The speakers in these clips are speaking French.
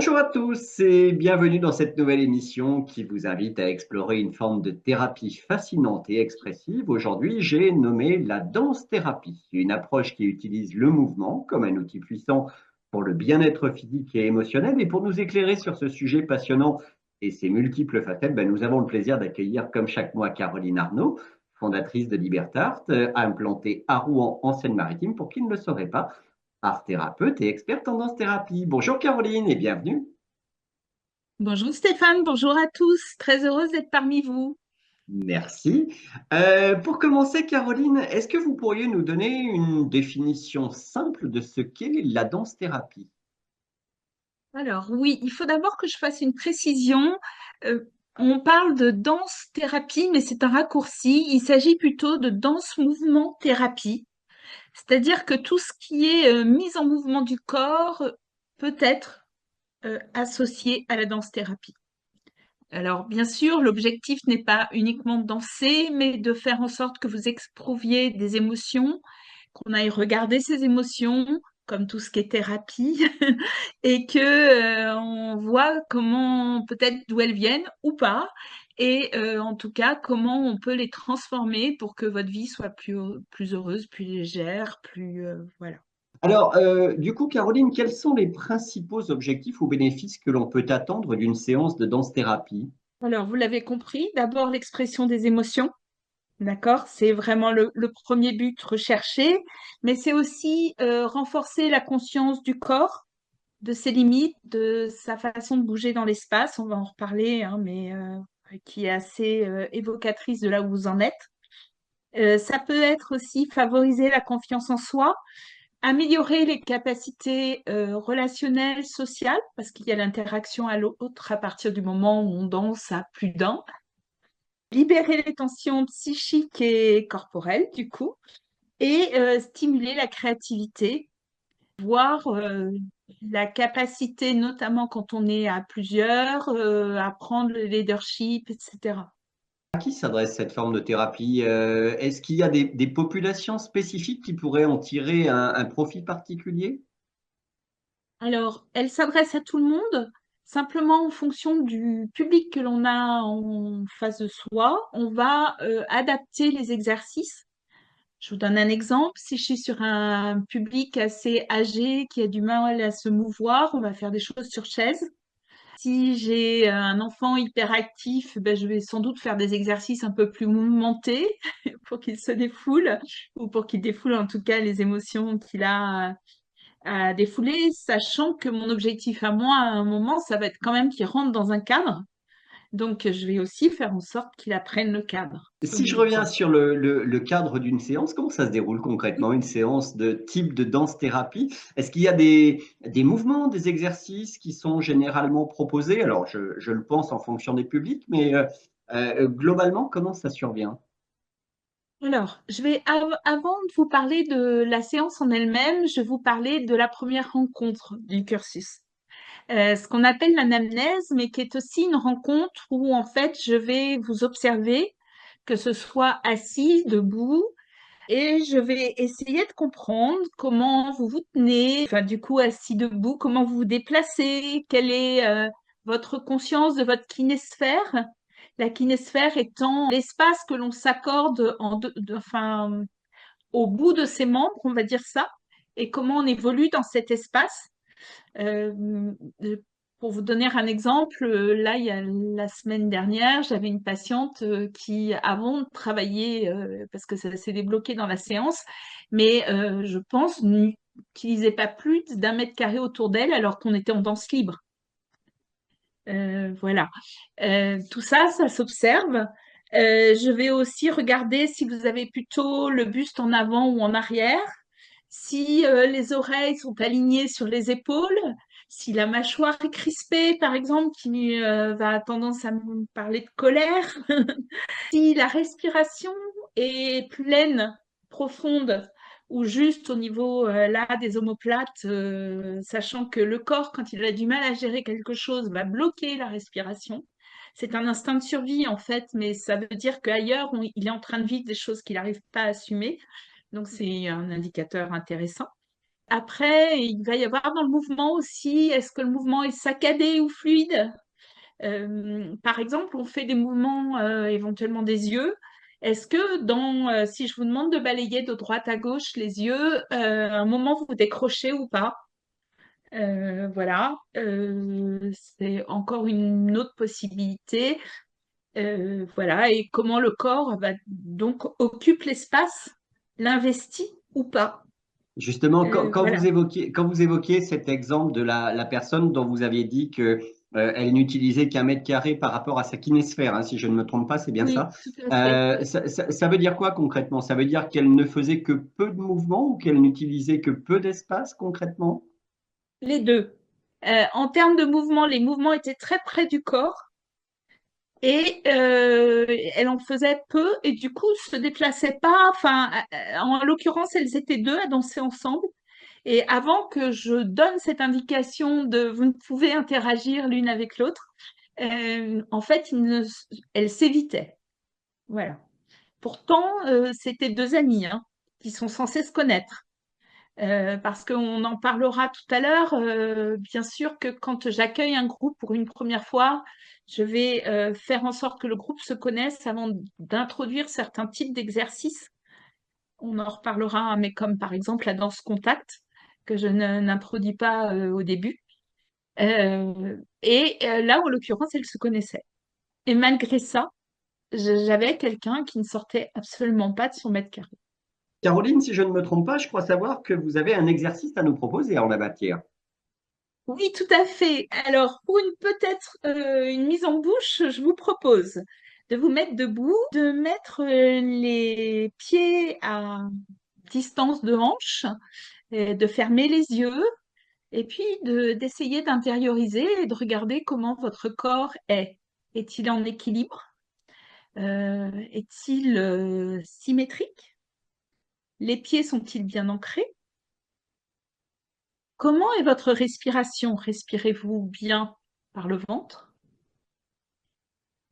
Bonjour à tous et bienvenue dans cette nouvelle émission qui vous invite à explorer une forme de thérapie fascinante et expressive. Aujourd'hui, j'ai nommé la danse-thérapie, une approche qui utilise le mouvement comme un outil puissant pour le bien-être physique et émotionnel. Et pour nous éclairer sur ce sujet passionnant et ses multiples facettes, nous avons le plaisir d'accueillir comme chaque mois Caroline Arnaud, fondatrice de Libertart, implantée à Rouen en Seine-Maritime, pour qui ne le saurait pas, art thérapeute et experte en danse-thérapie. Bonjour Caroline et bienvenue. Bonjour Stéphane, bonjour à tous. Très heureuse d'être parmi vous. Merci. Pour commencer, Caroline, est-ce que vous pourriez nous donner une définition simple de ce qu'est la danse-thérapie? Alors oui, il faut d'abord que je fasse une précision. Euh, on parle de danse-thérapie, mais c'est un raccourci. Il s'agit plutôt de danse-mouvement-thérapie. C'est-à-dire que tout ce qui est mise en mouvement du corps peut être associé à la danse-thérapie. Alors, bien sûr, l'objectif n'est pas uniquement de danser, mais de faire en sorte que vous exprouviez des émotions, qu'on aille regarder ces émotions, comme tout ce qui est thérapie, et que on voit comment, peut-être d'où elles viennent ou pas, et en tout cas, comment on peut les transformer pour que votre vie soit plus heureuse, plus légère, plus, voilà. Alors, du coup, Caroline, quels sont les principaux objectifs ou bénéfices que l'on peut attendre d'une séance de danse-thérapie? Alors, vous l'avez compris, d'abord l'expression des émotions. D'accord? C'est vraiment le premier but recherché, mais c'est aussi renforcer la conscience du corps, de ses limites, de sa façon de bouger dans l'espace. On va en reparler, hein, mais qui est assez évocatrice de là où vous en êtes. Ça peut être aussi favoriser la confiance en soi, améliorer les capacités relationnelles, sociales, parce qu'il y a l'interaction à l'autre à partir du moment où on danse à plus d'un, libérer les tensions psychiques et corporelles, du coup, et stimuler la créativité, voir la capacité, notamment quand on est à plusieurs, à prendre le leadership, etc. À qui s'adresse cette forme de thérapie? Est-ce qu'il y a des populations spécifiques qui pourraient en tirer un profit particulier? Alors, elle s'adresse à tout le monde, simplement en fonction du public que l'on a en face de soi, on va adapter les exercices. Je vous donne un exemple. Si je suis sur un public assez âgé qui a du mal à se mouvoir, on va faire des choses sur chaise. Si j'ai un enfant hyperactif, ben, je vais sans doute faire des exercices un peu plus mouvementés pour qu'il se défoule ou pour qu'il défoule en tout cas les émotions qu'il a à défouler, sachant que mon objectif à moi, à un moment, ça va être quand même qu'il rentre dans un cadre. Donc, je vais aussi faire en sorte qu'il apprenne le cadre, Si je premier reviens point. sur le cadre d'une séance, comment ça se déroule concrètement, une séance de type de danse-thérapie? Est-ce qu'il y a des mouvements, des exercices qui sont généralement proposés? Alors, je le pense en fonction des publics, mais globalement, comment ça survient? Alors, avant de vous parler de la séance en elle-même, je vais vous parler de la première rencontre du cursus. Ce qu'on appelle l'anamnèse, mais qui est aussi une rencontre où en fait je vais vous observer, que ce soit assis, debout, et je vais essayer de comprendre comment vous vous tenez, enfin du coup assis, debout, comment vous vous déplacez, quelle est votre conscience de votre kinésphère. La kinésphère étant l'espace que l'on s'accorde enfin, au bout de ses membres, on va dire ça, et comment on évolue dans cet espace. Euh, euh, pour vous donner un exemple, là, il y a la semaine dernière, j'avais une patiente qui, avant de travailler, parce que ça s'est débloqué dans la séance, mais je pense n'utilisait pas plus d'un mètre carré autour d'elle alors qu'on était en danse libre. Voilà. Tout ça, ça s'observe. Je vais aussi regarder si vous avez plutôt le buste en avant ou en arrière, si les oreilles sont alignées sur les épaules, si la mâchoire est crispée, par exemple, qui va tendance à me parler de colère, si la respiration est pleine, profonde, ou juste au niveau là des omoplates, sachant que le corps, quand il a du mal à gérer quelque chose, va bloquer la respiration. C'est un instinct de survie en fait, mais ça veut dire qu'ailleurs, il est en train de vivre des choses qu'il n'arrive pas à assumer. Donc c'est un indicateur intéressant. après, il va y avoir dans le mouvement aussi, est-ce que le mouvement est saccadé ou fluide? Par exemple, on fait des mouvements éventuellement des yeux. Est-ce que si je vous demande de balayer de droite à gauche les yeux, à un moment vous décrochez ou pas? Voilà, c'est encore une autre possibilité. Voilà, et comment le corps donc occupe l'espace, l'investit ou pas. Justement, Voilà. quand vous évoquiez cet exemple de la personne dont vous aviez dit que elle n'utilisait qu'un mètre carré par rapport à sa kinésphère, hein, si je ne me trompe pas, c'est bien Oui, ça. tout à fait. Ça veut dire quoi concrètement? Ça veut dire qu'elle ne faisait que peu de mouvements ou qu'elle n'utilisait que peu d'espace concrètement? Les deux. En termes de mouvement, les mouvements étaient très près du corps et elle en faisait peu et du coup se déplaçait pas. Enfin, en l'occurrence, elles étaient deux à danser ensemble. Et avant que je donne cette indication de vous ne pouvez interagir l'une avec l'autre, en fait, elles s'évitaient. Voilà. Pourtant, c'était deux amies hein, qui sont censées se connaître. Parce qu'on en parlera tout à l'heure. Bien sûr que quand j'accueille un groupe pour une première fois, je vais faire en sorte que le groupe se connaisse avant d'introduire certains types d'exercices. On en reparlera, hein, mais comme par exemple la danse contact, que je n'introduis pas au début. Là, en l'occurrence, elles se connaissaient. Et malgré ça, j'avais quelqu'un qui ne sortait absolument pas de son mètre carré. Caroline, si je ne me trompe pas, je crois savoir que vous avez un exercice à nous proposer en la matière. Oui, tout à fait. Alors, pour peut-être une mise en bouche, je vous propose de vous mettre debout, de mettre les pieds à distance de hanche, de fermer les yeux et puis d'essayer d'intérioriser et de regarder comment votre corps est. Est-il en équilibre? Est-il symétrique? Les pieds sont-ils bien ancrés? Comment est votre respiration? Respirez-vous bien par le ventre?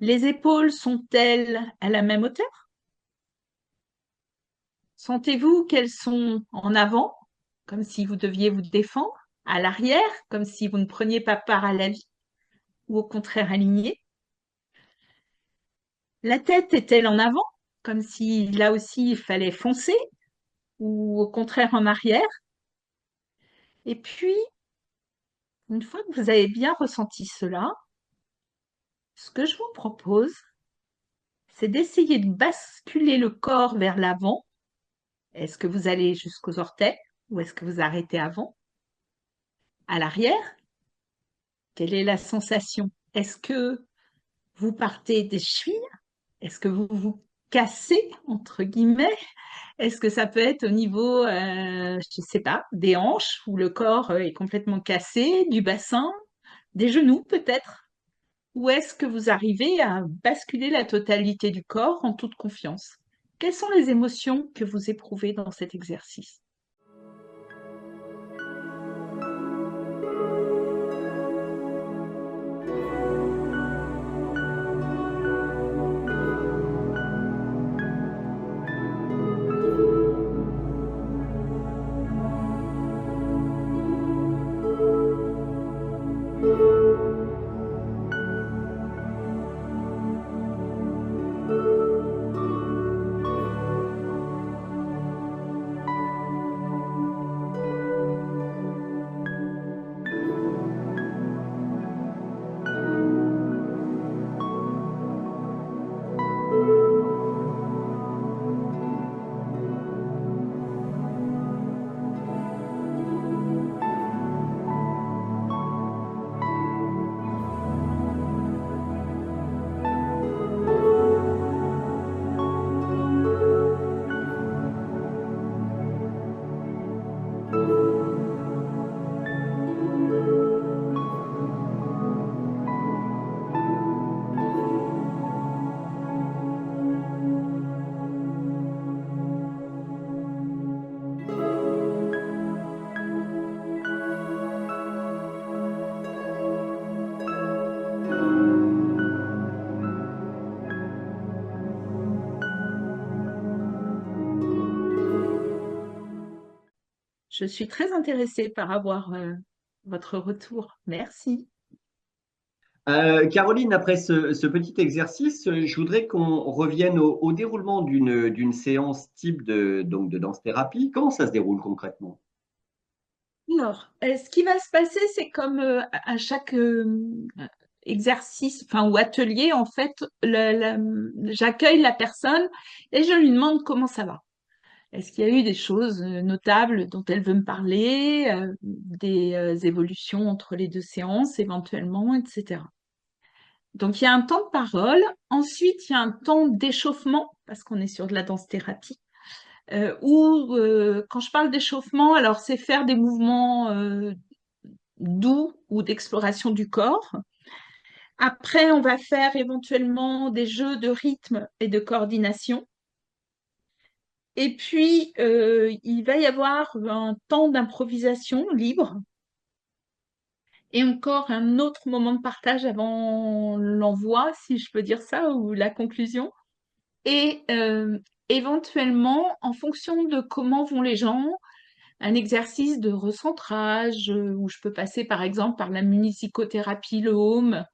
Les épaules sont-elles à la même hauteur? Sentez-vous qu'elles sont en avant, comme si vous deviez vous défendre, à l'arrière, comme si vous ne preniez pas part à la vie, ou au contraire alignées? La tête est-elle en avant, comme si là aussi il fallait foncer, ou au contraire en arrière? Et puis, une fois que vous avez bien ressenti cela, ce que je vous propose, c'est d'essayer de basculer le corps vers l'avant. Est-ce que vous allez jusqu'aux orteils ou est-ce que vous arrêtez avant? À l'arrière, quelle est la sensation? Est-ce que vous partez des chevilles? Est-ce que vous vous cassez, entre guillemets? Est-ce que ça peut être au niveau, je ne sais pas, des hanches où le corps est complètement cassé, du bassin, des genoux peut-être? Ou est-ce que vous arrivez à basculer la totalité du corps en toute confiance? Quelles sont les émotions que vous éprouvez dans cet exercice? Je suis très intéressée par avoir votre retour. Merci. Caroline, après ce petit exercice, je voudrais qu'on revienne au déroulement d'une séance type donc de danse-thérapie. Comment ça se déroule concrètement? Alors, ce qui va se passer, c'est comme à chaque exercice, enfin ou atelier, en fait, j'accueille la personne et je lui demande comment ça va. Est-ce qu'il y a eu des choses notables dont elle veut me parler, des évolutions entre les deux séances éventuellement, etc. Donc il y a un temps de parole, ensuite il y a un temps d'échauffement, parce qu'on est sur de la danse-thérapie, où quand je parle d'échauffement, alors c'est faire des mouvements doux ou d'exploration du corps. Après, on va faire éventuellement des jeux de rythme et de coordination. Et puis, il va y avoir un temps d'improvisation libre et encore un autre moment de partage avant l'envoi, si je peux dire ça, ou la conclusion. Et éventuellement, en fonction de comment vont les gens, un exercice de recentrage où je peux passer par exemple par la musicothérapie, le home,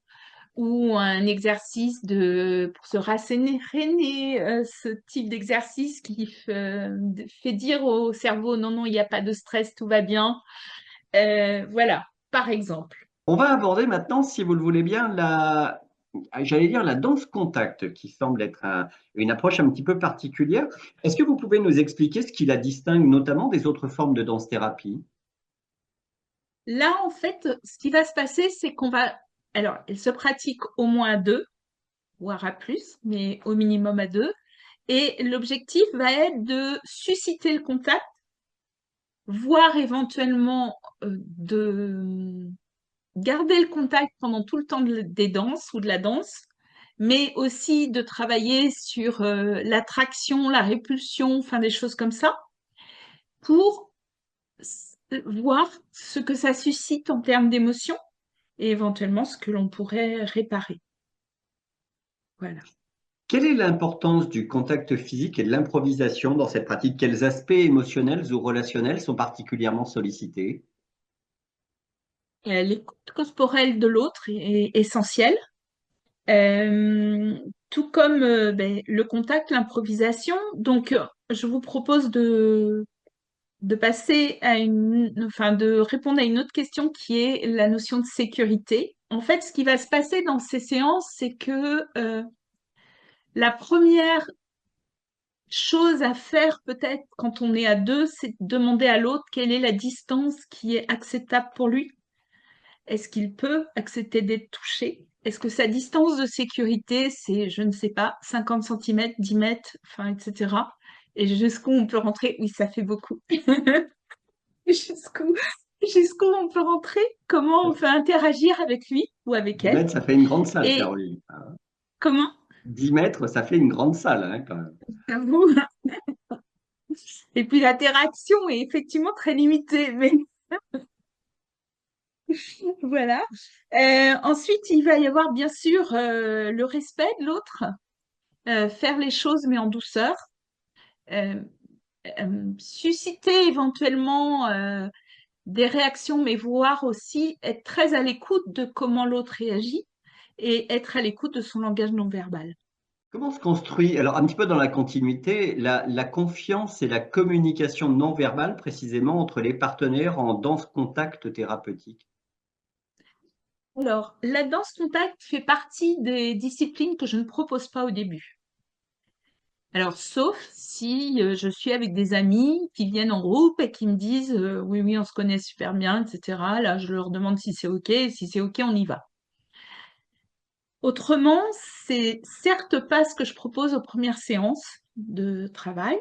ou un exercice pour se rasséréner, ce type d'exercice qui fait dire au cerveau non, non, il n'y a pas de stress, tout va bien. Voilà, par exemple. On va aborder maintenant, si vous le voulez bien, j'allais dire la danse contact, qui semble être une approche un petit peu particulière. Est-ce que vous pouvez nous expliquer ce qui la distingue notamment des autres formes de danse-thérapie? Là, en fait, ce qui va se passer, c'est qu'on va... Alors, elle se pratique au moins à deux, voire à plus, mais au minimum à deux. Et l'objectif va être de susciter le contact, voire éventuellement de garder le contact pendant tout le temps des danses ou de la danse, mais aussi de travailler sur l'attraction, la répulsion, enfin des choses comme ça, pour voir ce que ça suscite en termes d'émotion et éventuellement ce que l'on pourrait réparer. Voilà. Quelle est l'importance du contact physique et de l'improvisation dans cette pratique? Quels aspects émotionnels ou relationnels sont particulièrement sollicités? L'écoute corporelle de l'autre est essentielle. Euh, Tout comme le contact, l'improvisation. Donc, je vous propose de passer enfin, de répondre à une autre question qui est la notion de sécurité. En fait, ce qui va se passer dans ces séances, c'est que la première chose à faire peut-être quand on est à deux, c'est de demander à l'autre quelle est la distance qui est acceptable pour lui. Est-ce qu'il peut accepter d'être touché? Est-ce que sa distance de sécurité, c'est, je ne sais pas, 50 centimètres, 10 mètres, enfin, etc. Et jusqu'où on peut rentrer? Oui, ça fait beaucoup. Jusqu'où, jusqu'où on peut rentrer? Comment on peut interagir avec lui ou avec 10 elle? mètres, ça fait une grande salle, Et Caroline. comment? 10 mètres, ça fait une grande salle, hein, quand même. À vous. Et puis l'interaction est effectivement très limitée, mais voilà. Ensuite, il va y avoir bien sûr le respect de l'autre, faire les choses mais en douceur, euh, susciter éventuellement des réactions, mais voir aussi être très à l'écoute de comment l'autre réagit et être à l'écoute de son langage non verbal. Comment se construit, alors un petit peu dans la continuité, la confiance et la communication non verbale précisément entre les partenaires en danse contact thérapeutique? Alors, la danse contact fait partie des disciplines que je ne propose pas au début. Alors, sauf si je suis avec des amis qui viennent en groupe et qui me disent oui, oui, on se connaît super bien, etc. Là, je leur demande si c'est OK. Si c'est OK, on y va. Autrement, c'est certes pas ce que je propose aux premières séances de travail.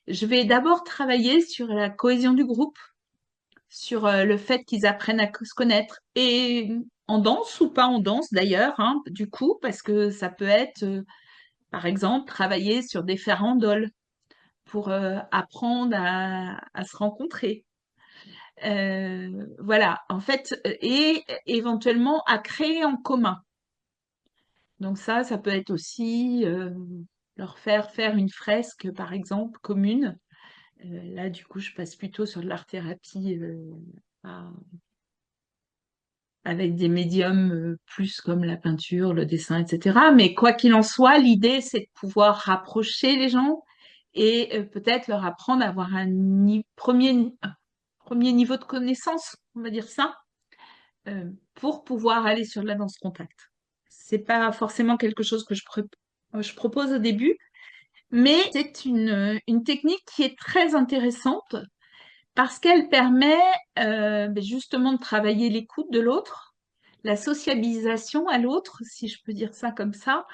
Je vais d'abord travailler sur la cohésion du groupe, sur le fait qu'ils apprennent à se connaître et en danse ou pas en danse d'ailleurs, hein, du coup, parce que ça peut être, par exemple, travailler sur des farandoles pour apprendre à se rencontrer. Voilà, en fait, et éventuellement à créer en commun. Donc ça peut être aussi leur faire faire une fresque, par exemple, commune, Là, du coup, je passe plutôt sur de l'art-thérapie à- avec des médiums plus comme la peinture, le dessin, etc. Mais quoi qu'il en soit, l'idée, c'est de pouvoir rapprocher les gens et peut-être leur apprendre à avoir un premier niveau de connaissance, on va dire ça, pour pouvoir aller sur de la danse contact. C'est pas forcément quelque chose que je propose au début, mais c'est une technique qui est très intéressante parce qu'elle permet justement de travailler l'écoute de l'autre, la sociabilisation à l'autre, si je peux dire ça comme ça,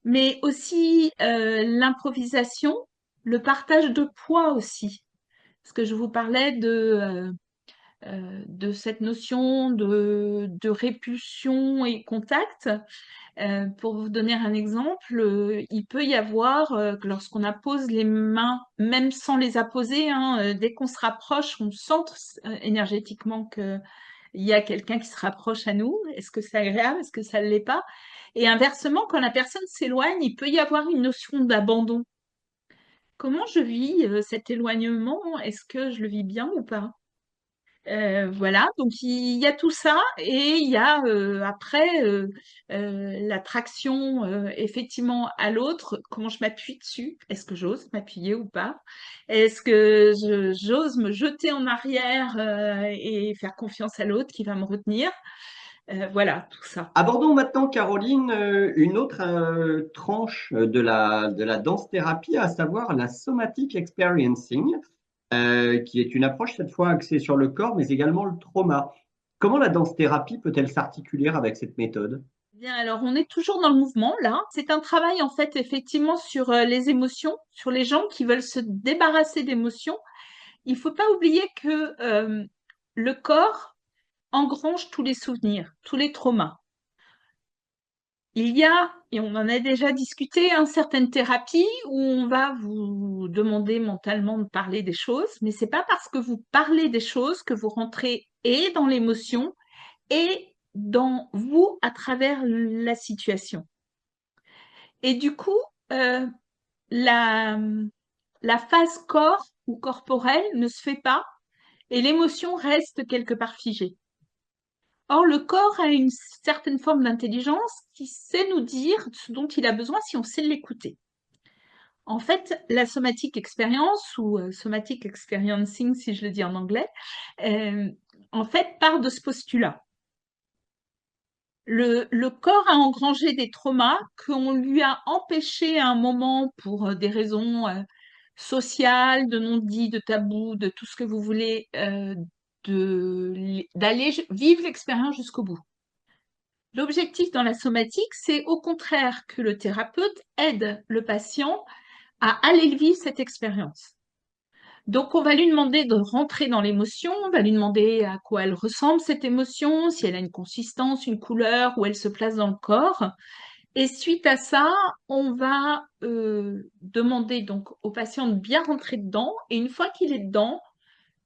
mais aussi l'improvisation, le partage de poids aussi. Parce que je vous parlais de cette notion de répulsion et contact. Pour vous donner un exemple, il peut y avoir que lorsqu'on appose les mains, même sans les apposer, hein, dès qu'on se rapproche, on sent énergétiquement qu'il y a quelqu'un qui se rapproche à nous. Est-ce que c'est agréable? Est-ce que ça ne l'est pas? Et inversement, quand la personne s'éloigne, il peut y avoir une notion d'abandon. Comment je vis cet éloignement? Est-ce que je le vis bien ou pas? Voilà, donc il y a tout ça et il y a après l'attraction effectivement à l'autre, comment je m'appuie dessus, est-ce que j'ose m'appuyer ou pas? Est-ce que j'ose me jeter en arrière et faire confiance à l'autre qui va me retenir? Voilà, tout ça. Abordons maintenant, Caroline, une autre tranche de la danse-thérapie, à savoir la somatic experiencing, qui est une approche cette fois axée sur le corps, mais également le trauma. Comment la danse-thérapie peut-elle s'articuler avec cette méthode? Bien, alors on est toujours dans le mouvement là. C'est un travail en fait effectivement sur les émotions, sur les gens qui veulent se débarrasser d'émotions. Il faut pas oublier que le corps engrange tous les souvenirs, tous les traumas. Il y a, et on en a déjà discuté, certaines thérapies où on va vous demander mentalement de parler des choses, mais c'est pas parce que vous parlez des choses que vous rentrez et dans l'émotion et dans vous à travers la situation. Et du coup, euh, la, la phase corps ou corporelle ne se fait pas et l'émotion reste quelque part figée. Or, le corps a une certaine forme d'intelligence qui sait nous dire ce dont il a besoin si on sait l'écouter. En fait, la somatic experience ou somatic experiencing, si je le dis en anglais, euh, en fait, part de ce postulat. Le corps a engrangé des traumas qu'on lui a empêché à un moment pour des raisons sociales, de non-dit, de tabou, de tout ce que vous voulez, d'aller vivre l'expérience jusqu'au bout. L'objectif dans la somatique, c'est au contraire que le thérapeute aide le patient à aller vivre cette expérience. Donc, on va lui demander de rentrer dans l'émotion, on va lui demander à quoi elle ressemble cette émotion, si elle a une consistance, une couleur, où elle se place dans le corps. Et suite à ça, on va demander donc au patient de bien rentrer dedans. Et une fois qu'il est dedans,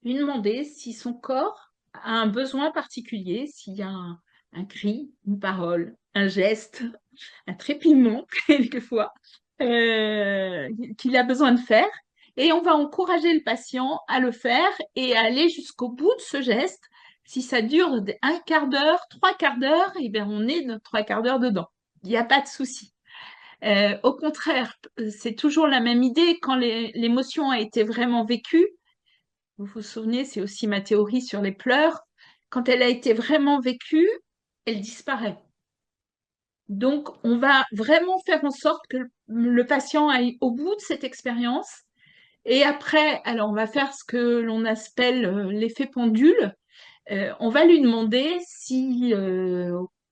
lui demander si son corps a un besoin particulier, s'il y a un cri, une parole, un geste, un trépignement quelquefois qu'il a besoin de faire. Et on va encourager le patient à le faire et à aller jusqu'au bout de ce geste. Si ça dure un quart d'heure, trois quarts d'heure, et bien on est de trois quarts d'heure dedans. Il n'y a pas de souci. Au contraire, c'est toujours la même idée. Quand l'émotion a été vraiment vécue, vous vous souvenez, c'est aussi ma théorie sur les pleurs, quand elle a été vraiment vécue, elle disparaît. Donc, on va vraiment faire en sorte que le patient aille au bout de cette expérience. Et après, alors on va faire ce que l'on appelle l'effet pendule. On va lui demander si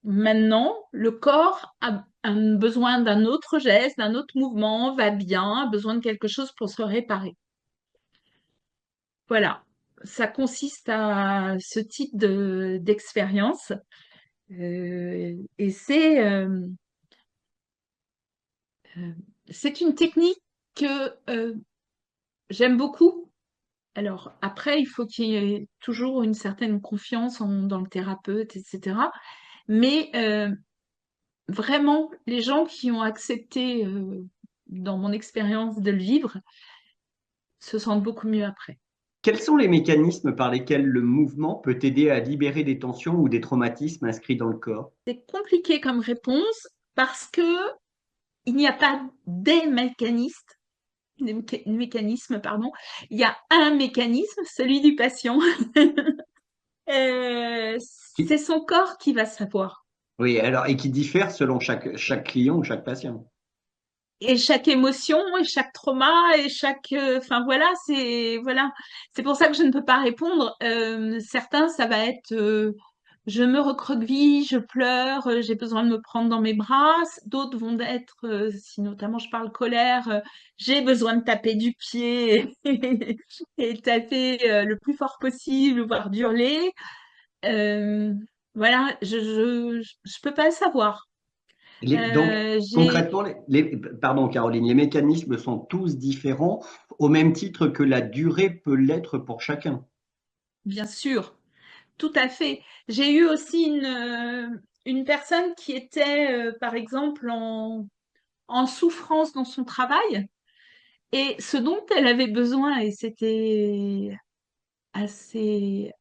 maintenant le corps a besoin d'un autre geste, d'un autre mouvement, va bien, a besoin de quelque chose pour se réparer. Voilà, ça consiste à ce type d'expérience. Et euh, c'est une technique que j'aime beaucoup. Alors après, il faut qu'il y ait toujours une certaine confiance dans le thérapeute, etc. Mais vraiment, les gens qui ont accepté, dans mon expérience, de le vivre, se sentent beaucoup mieux après. Quels sont les mécanismes par lesquels le mouvement peut aider à libérer des tensions ou des traumatismes inscrits dans le corps? C'est compliqué comme réponse parce que il n'y a pas des mécanismes, pardon. Il y a un mécanisme, celui du patient. C'est Qui- son corps qui va savoir. Oui, alors, et qui diffèrent selon chaque client ou chaque patient. Et chaque émotion, et chaque trauma, et chaque, enfin voilà, c'est pour ça que je ne peux pas répondre. Certains, ça va être, je me recroqueville, je pleure, j'ai besoin de me prendre dans mes bras. D'autres vont être, si notamment je parle colère, j'ai besoin de taper du pied et taper le plus fort possible, voire d'hurler. Euh, voilà, je peux pas le savoir. Donc, J'ai concrètement, pardon Caroline, les mécanismes sont tous différents au même titre que la durée peut l'être pour chacun. Bien sûr, tout à fait. J'ai eu aussi une personne qui était, par exemple, en souffrance dans son travail et ce dont elle avait besoin, et c'était assez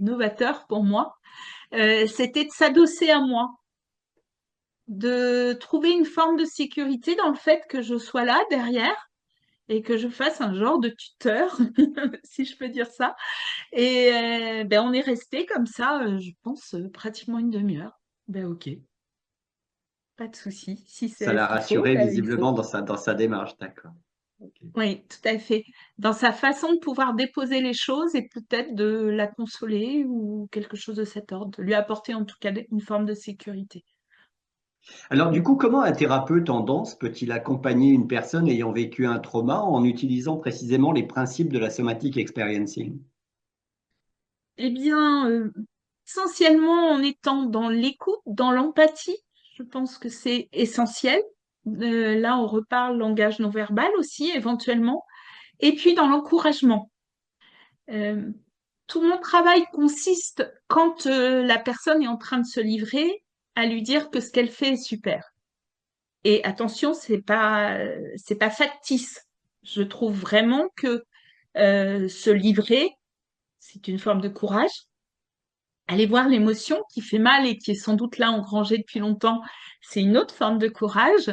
novateur pour moi, c'était de s'adosser à moi, de trouver une forme de sécurité dans le fait que je sois là derrière et que je fasse un genre de tuteur, si je peux dire ça. Et ben, on est resté comme ça, je pense, pratiquement une demi-heure. Ben ok, pas de souci. Si Ça c'est ce l'a qu'il faut, rassuré ben, il faut. visiblement dans sa démarche, d'accord. Ok. Oui, tout à fait. Dans sa façon de pouvoir déposer les choses et peut-être de la consoler ou quelque chose de cet ordre, de lui apporter en tout cas une forme de sécurité. Alors du coup, comment un thérapeute en danse peut-il accompagner une personne ayant vécu un trauma en utilisant précisément les principes de la somatic experiencing? Eh bien, essentiellement en étant dans l'écoute, dans l'empathie, je pense que c'est essentiel. Là, on reparle langage non verbal aussi, éventuellement. Et puis dans l'encouragement. Euh, Tout mon travail consiste, quand la personne est en train de se livrer, à lui dire que ce qu'elle fait est super. Et attention, c'est pas factice. Je trouve vraiment que se livrer, c'est une forme de courage. Aller voir l'émotion qui fait mal et qui est sans doute là engrangée depuis longtemps, c'est une autre forme de courage.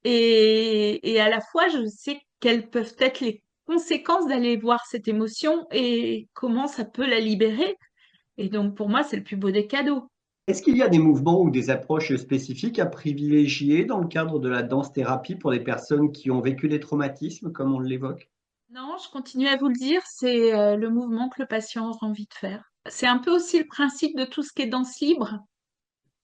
Et à la fois, je sais quelles peuvent être les conséquences d'aller voir cette émotion et comment ça peut la libérer. Et donc, pour moi, c'est le plus beau des cadeaux. Est-ce qu'il y a des mouvements ou des approches spécifiques à privilégier dans le cadre de la danse-thérapie pour les personnes qui ont vécu des traumatismes, comme on l'évoque? Non, je continue à vous le dire, c'est le mouvement que le patient aura envie de faire. C'est un peu aussi le principe de tout ce qui est danse libre,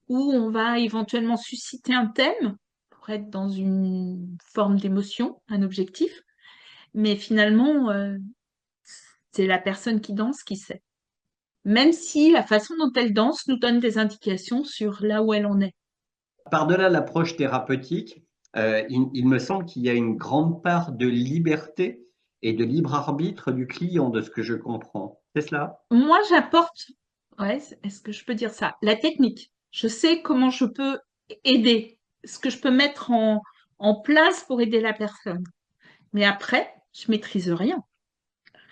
où on va éventuellement susciter un thème pour être dans une forme d'émotion, un objectif, mais finalement, c'est la personne qui danse qui sait. Même si la façon dont elle danse nous donne des indications sur là où elle en est. Par-delà l'approche thérapeutique, il me semble qu'il y a une grande part de liberté et de libre arbitre du client, de ce que je comprends. C'est cela? Moi, j'apporte, ouais, est-ce que je peux dire ça? La technique. Je sais comment je peux aider, ce que je peux mettre en place pour aider la personne. Mais après, je maîtrise rien.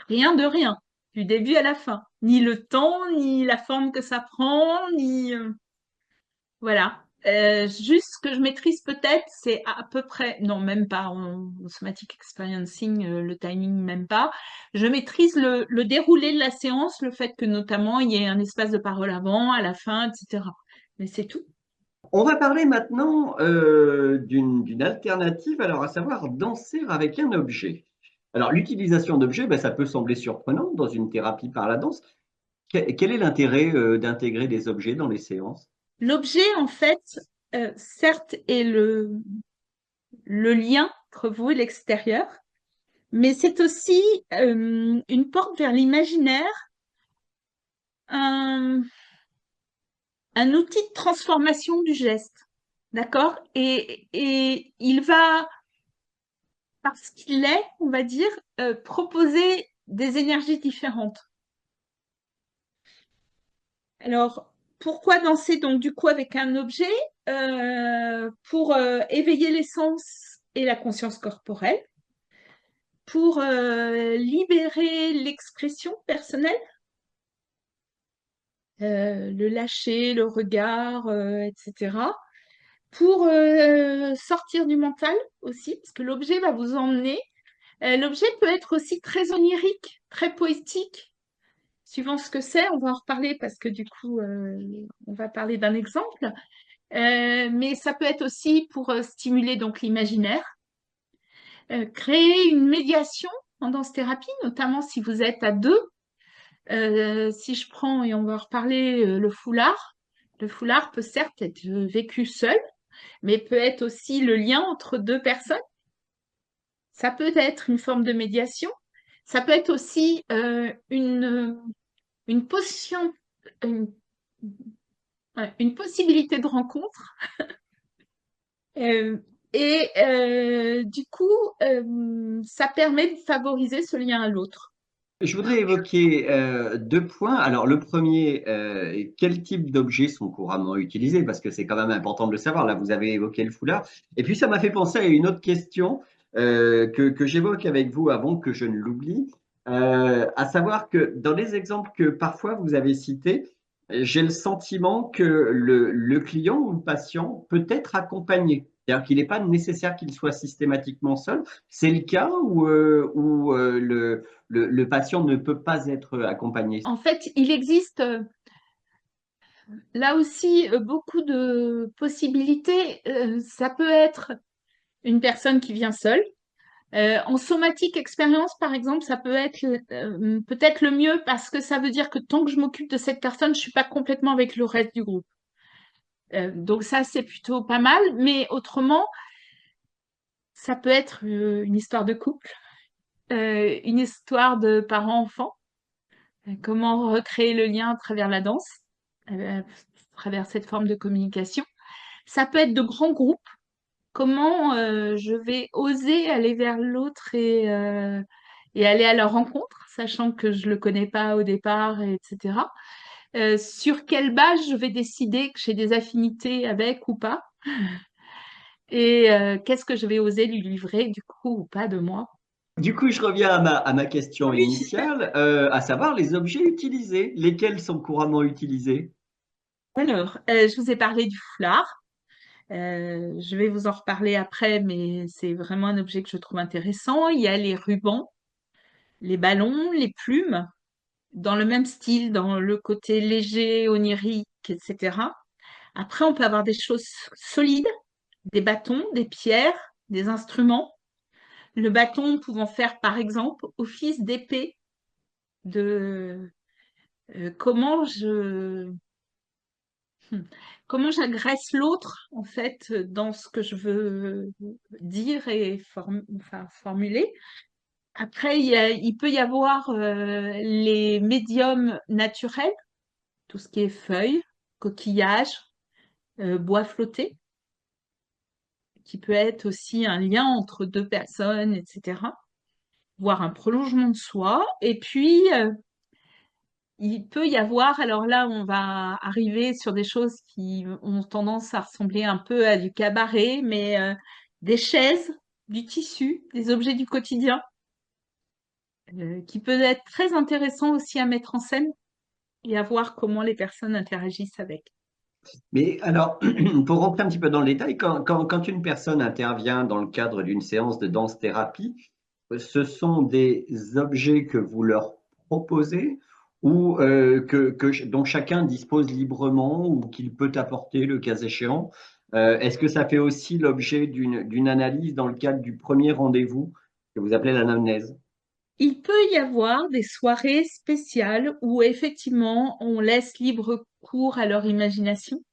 Rien de rien. Du début à la fin. Ni le temps, ni la forme que ça prend, ni, voilà. Juste ce que je maîtrise peut-être, c'est à peu près, non, même pas en somatic experiencing, le timing, même pas. Je maîtrise le déroulé de la séance, le fait que notamment il y ait un espace de parole avant, à la fin, etc. Mais c'est tout. On va parler maintenant d'une alternative, alors à savoir danser avec un objet. Alors l'utilisation d'objets, ben, ça peut sembler surprenant dans une thérapie par la danse. Quel est l'intérêt d'intégrer des objets dans les séances? L'objet, en fait, certes, est le lien entre vous et l'extérieur, mais c'est aussi une porte vers l'imaginaire, un, un outil de transformation du geste. D'accord? Et il va, parce qu'il est, on va dire, proposer des énergies différentes. Alors, pourquoi danser donc du coup avec un objet? Pour éveiller les sens et la conscience corporelle, pour libérer l'expression personnelle, le lâcher, le regard, etc. Pour sortir du mental aussi, parce que l'objet va vous emmener. L'objet peut être aussi très onirique, très poétique, suivant ce que c'est. On va en reparler parce que du coup, on va parler d'un exemple. Mais ça peut être aussi pour stimuler donc l'imaginaire, créer une médiation en danse-thérapie, notamment si vous êtes à deux. Si je prends, et on va en reparler, le foulard peut certes être vécu seul, mais peut être aussi le lien entre deux personnes. Ça peut être une forme de médiation. Ça peut être aussi une, position, une, une possibilité de rencontre. Euh, du coup, ça permet de favoriser ce lien à l'autre. Je voudrais évoquer deux points. Alors, le premier, quel type d'objets sont couramment utilisés? Parce que c'est quand même important de le savoir. Là, vous avez évoqué le foulard. Et puis, ça m'a fait penser à une autre question que j'évoque avec vous avant que je ne l'oublie. À savoir que dans les exemples que parfois vous avez cités, j'ai le sentiment que le client ou le patient peut être accompagné. C'est-à-dire qu'il n'est pas nécessaire qu'il soit systématiquement seul. C'est le cas où le patient ne peut pas être accompagné. En fait, il existe là aussi beaucoup de possibilités. Ça peut être une personne qui vient seule. En somatique expérience, par exemple, ça peut être peut-être le mieux parce que ça veut dire que tant que je m'occupe de cette personne, je suis pas complètement avec le reste du groupe. Donc ça, c'est plutôt pas mal. Mais autrement, ça peut être une histoire de couple, une histoire de parents-enfants, comment recréer le lien à travers la danse, à travers cette forme de communication. Ça peut être de grands groupes. Comment je vais oser aller vers l'autre et aller à leur rencontre, sachant que je le connais pas au départ, etc. Sur quelle base je vais décider que j'ai des affinités avec ou pas, et qu'est-ce que je vais oser lui livrer du coup ou pas de moi. Du coup, je reviens à ma question Oui. initiale, à savoir les objets utilisés. Lesquels sont couramment utilisés? Alors, je vous ai parlé du foulard. Je vais vous en reparler après, mais c'est vraiment un objet que je trouve intéressant. Il y a les rubans, les ballons, les plumes, dans le même style, dans le côté léger, onirique, etc. Après, on peut avoir des choses solides, des bâtons, des pierres, des instruments. Le bâton pouvant faire, par exemple, office d'épée de comment hmm, comment j'agresse l'autre, en fait, dans ce que je veux dire et enfin, formuler. Après, il peut y avoir les médiums naturels, tout ce qui est feuilles, coquillages, bois flotté, qui peut être aussi un lien entre deux personnes, etc., voire un prolongement de soi. Et puis, il peut y avoir, alors là, on va arriver sur des choses qui ont tendance à ressembler un peu à du cabaret, mais des chaises, du tissu, des objets du quotidien, qui peuvent être très intéressants aussi à mettre en scène et à voir comment les personnes interagissent avec. Mais alors, pour rentrer un petit peu dans le détail, quand une personne intervient dans le cadre d'une séance de danse-thérapie, ce sont des objets que vous leur proposez ou dont chacun dispose librement ou qu'il peut apporter le cas échéant. Est-ce que ça fait aussi l'objet d'une analyse dans le cadre du premier rendez-vous que vous appelez l'anamnèse? Il peut y avoir des soirées spéciales où effectivement on laisse libre cours à leur imagination,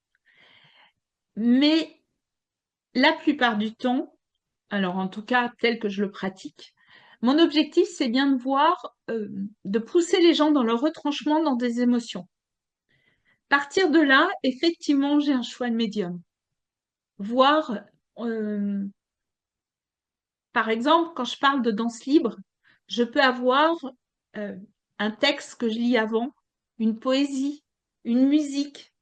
mais la plupart du temps, alors en tout cas tel que je le pratique, mon objectif c'est bien de voir, de pousser les gens dans leur retranchement dans des émotions. Partir de là, effectivement, j'ai un choix de médium. Voir, euh, par exemple, quand je parle de danse libre, je peux avoir euh, un texte que je lis avant, une poésie, une musique,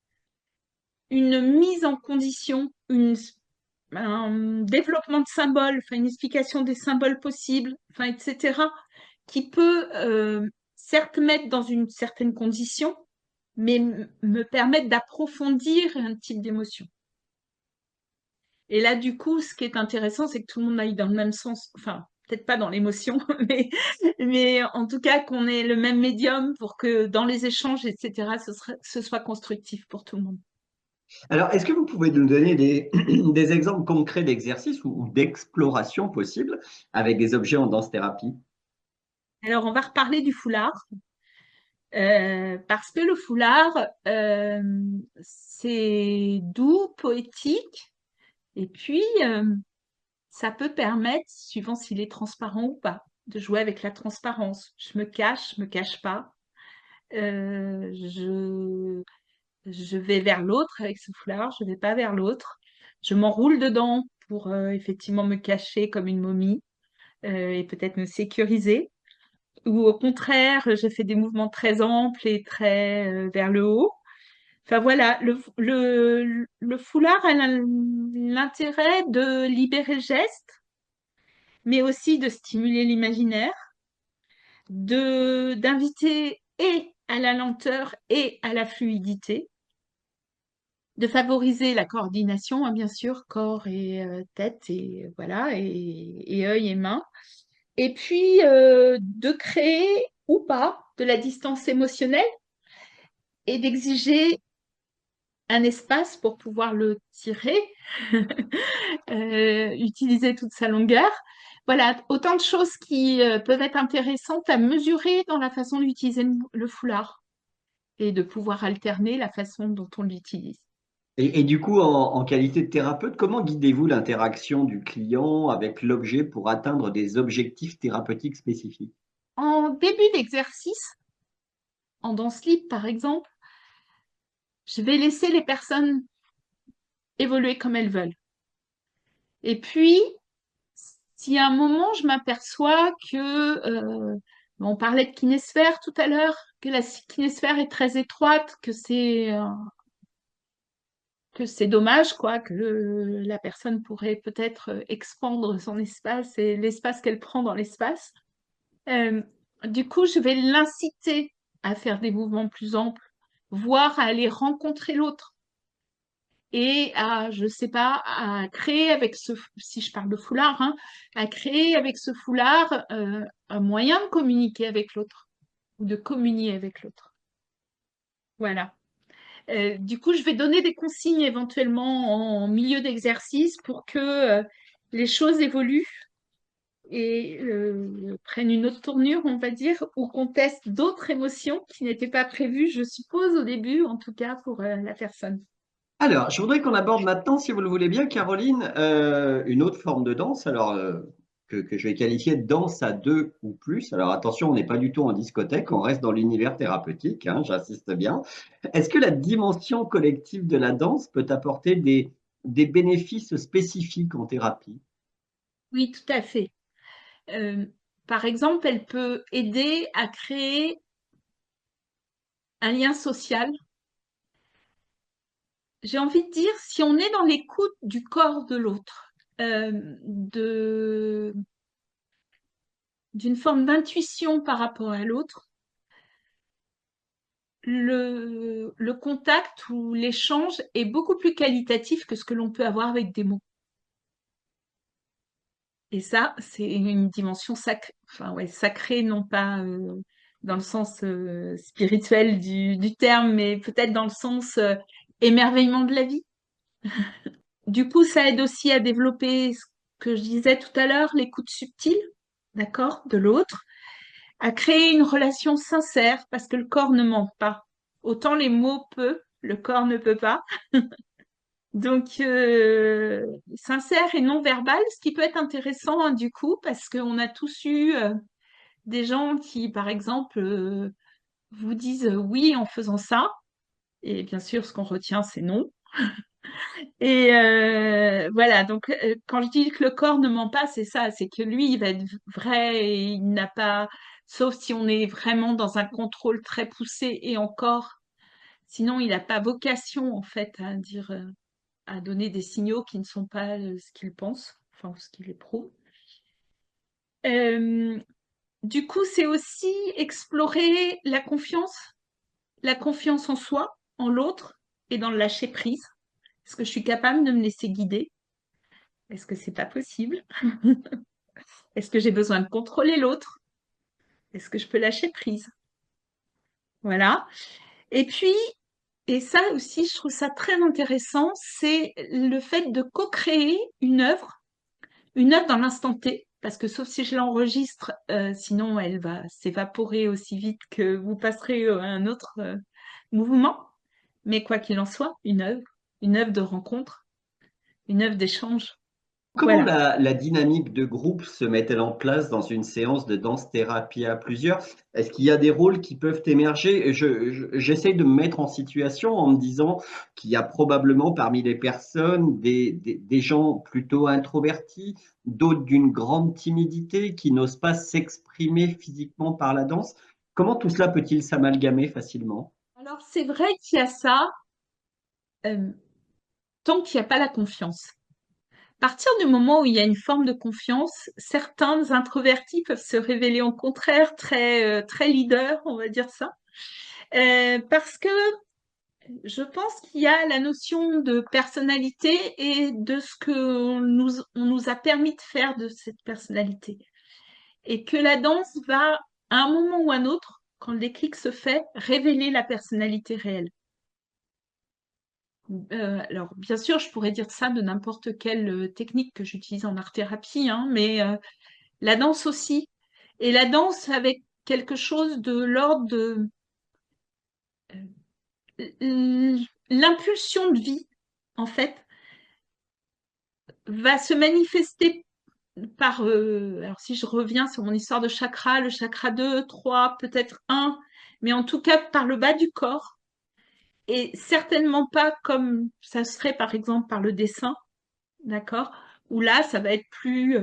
une mise en condition, un développement de symboles, enfin une explication des symboles possibles, enfin, etc., qui peut certes mettre dans une certaine condition, mais me permettre d'approfondir un type d'émotion. Et là, du coup, ce qui est intéressant, c'est que tout le monde aille dans le même sens, enfin, peut-être pas dans l'émotion, mais en tout cas qu'on ait le même médium pour que dans les échanges, etc., ce soit constructif pour tout le monde. Alors, est-ce que vous pouvez nous donner des exemples concrets d'exercices ou d'exploration possibles avec des objets en danse-thérapie? Alors, on va reparler du foulard. Parce que le foulard, c'est doux, poétique, et puis ça peut permettre, suivant s'il est transparent ou pas, de jouer avec la transparence. Je me cache pas. Euh, je, je vais vers l'autre avec ce foulard, je vais pas vers l'autre. Je m'enroule dedans pour effectivement me cacher comme une momie et peut-être me sécuriser. Ou au contraire, je fais des mouvements très amples et très vers le haut. Enfin voilà, le foulard a l'intérêt de libérer le geste, mais aussi de stimuler l'imaginaire, de d'inviter et à la lenteur et à la fluidité, de favoriser la coordination, hein, bien sûr, corps et tête et voilà et œil et main, et puis de créer ou pas de la distance émotionnelle et d'exiger un espace pour pouvoir le tirer, utiliser toute sa longueur. Voilà, autant de choses qui peuvent être intéressantes à mesurer dans la façon d'utiliser le foulard et de pouvoir alterner la façon dont on l'utilise. Et du coup, en qualité de thérapeute, comment guidez-vous l'interaction du client avec l'objet pour atteindre des objectifs thérapeutiques spécifiques? En début d'exercice, en danse libre par exemple, je vais laisser les personnes évoluer comme elles veulent. Et puis, si à un moment je m'aperçois que, on parlait de kinésphère tout à l'heure, que la kinésphère est très étroite, que c'est dommage, quoi, que la personne pourrait peut-être expandre son espace et l'espace qu'elle prend dans l'espace. Euh, du coup, je vais l'inciter à faire des mouvements plus amples, voire à aller rencontrer l'autre et à, je sais pas, à créer avec si je parle de foulard, hein, à créer avec ce foulard un moyen de communiquer avec l'autre ou de communier avec l'autre. Voilà. Du coup, je vais donner des consignes éventuellement en milieu d'exercice pour que les choses évoluent et prennent une autre tournure, on va dire, ou qu'on teste d'autres émotions qui n'étaient pas prévues, je suppose, au début, en tout cas pour la personne. Alors, je voudrais qu'on aborde maintenant, si vous le voulez bien, Caroline, une autre forme de danse, alors que je vais qualifier de danse à deux ou plus. Alors attention, on n'est pas du tout en discothèque, on reste dans l'univers thérapeutique, hein, j'insiste bien. Est-ce que la dimension collective de la danse peut apporter des bénéfices spécifiques en thérapie? Oui, tout à fait. Euh, Par exemple, elle peut aider à créer un lien social. J'ai envie de dire, si on est dans l'écoute du corps de l'autre, d'une forme d'intuition par rapport à l'autre, le contact ou l'échange est beaucoup plus qualitatif que ce que l'on peut avoir avec des mots. Et ça, c'est une dimension sacrée, enfin ouais, sacrée, non pas dans le sens spirituel du terme, mais peut-être dans le sens émerveillement de la vie. Du coup, ça aide aussi à développer ce que je disais tout à l'heure, l'écoute subtile, d'accord, de l'autre, à créer une relation sincère, parce que le corps ne ment pas. Autant les mots peuvent, le corps ne peut pas. Donc, sincère et non verbal, ce qui peut être intéressant, hein, du coup, parce qu'on a tous eu des gens qui, par exemple, vous disent oui en faisant ça, et bien sûr, ce qu'on retient, c'est non. Et voilà, donc quand je dis que le corps ne ment pas, c'est ça, c'est que lui, il va être vrai et il n'a pas, sauf si on est vraiment dans un contrôle très poussé et encore, sinon il n'a pas vocation en fait à dire. à donner des signaux qui ne sont pas ce qu'ils pensent, enfin ce qu'ils éprouvent. Euh, du coup, c'est aussi explorer la confiance en soi, en l'autre et dans le lâcher prise. Est-ce que je suis capable de me laisser guider? Est-ce que c'est pas possible? Est-ce que j'ai besoin de contrôler l'autre? Est-ce que je peux lâcher prise? Voilà. Et puis, et ça aussi, je trouve ça très intéressant, c'est le fait de co-créer une œuvre dans l'instant T, parce que sauf si je l'enregistre, sinon elle va s'évaporer aussi vite que vous passerez à un autre mouvement. Mais quoi qu'il en soit, une œuvre de rencontre, une œuvre d'échange. Comment Voilà. la dynamique de groupe se met-elle en place dans une séance de danse-thérapie à plusieurs? Est-ce qu'il y a des rôles qui peuvent émerger? J'essaie de me mettre en situation en me disant qu'il y a probablement parmi les personnes des gens plutôt introvertis, d'autres d'une grande timidité qui n'osent pas s'exprimer physiquement par la danse. Comment tout cela peut-il s'amalgamer facilement? Alors c'est vrai qu'il y a ça, euh, tant qu'il n'y a pas la confiance. À partir du moment où il y a une forme de confiance, certains introvertis peuvent se révéler au contraire très leaders, on va dire ça. Parce que je pense qu'il y a la notion de personnalité et de ce que on nous a permis de faire de cette personnalité. Et que la danse va, à un moment ou à un autre, quand le déclic se fait, révéler la personnalité réelle. Alors, bien sûr, je pourrais dire ça de n'importe quelle technique que j'utilise en art-thérapie, hein, mais la danse aussi. Et la danse avec quelque chose de l'ordre de l'impulsion de vie, en fait, va se manifester par, alors si je reviens sur mon histoire de chakra, le chakra 2, 3, peut-être un, mais en tout cas par le bas du corps, et certainement pas comme ça serait par exemple par le dessin, d'accord? Où là, ça va être plus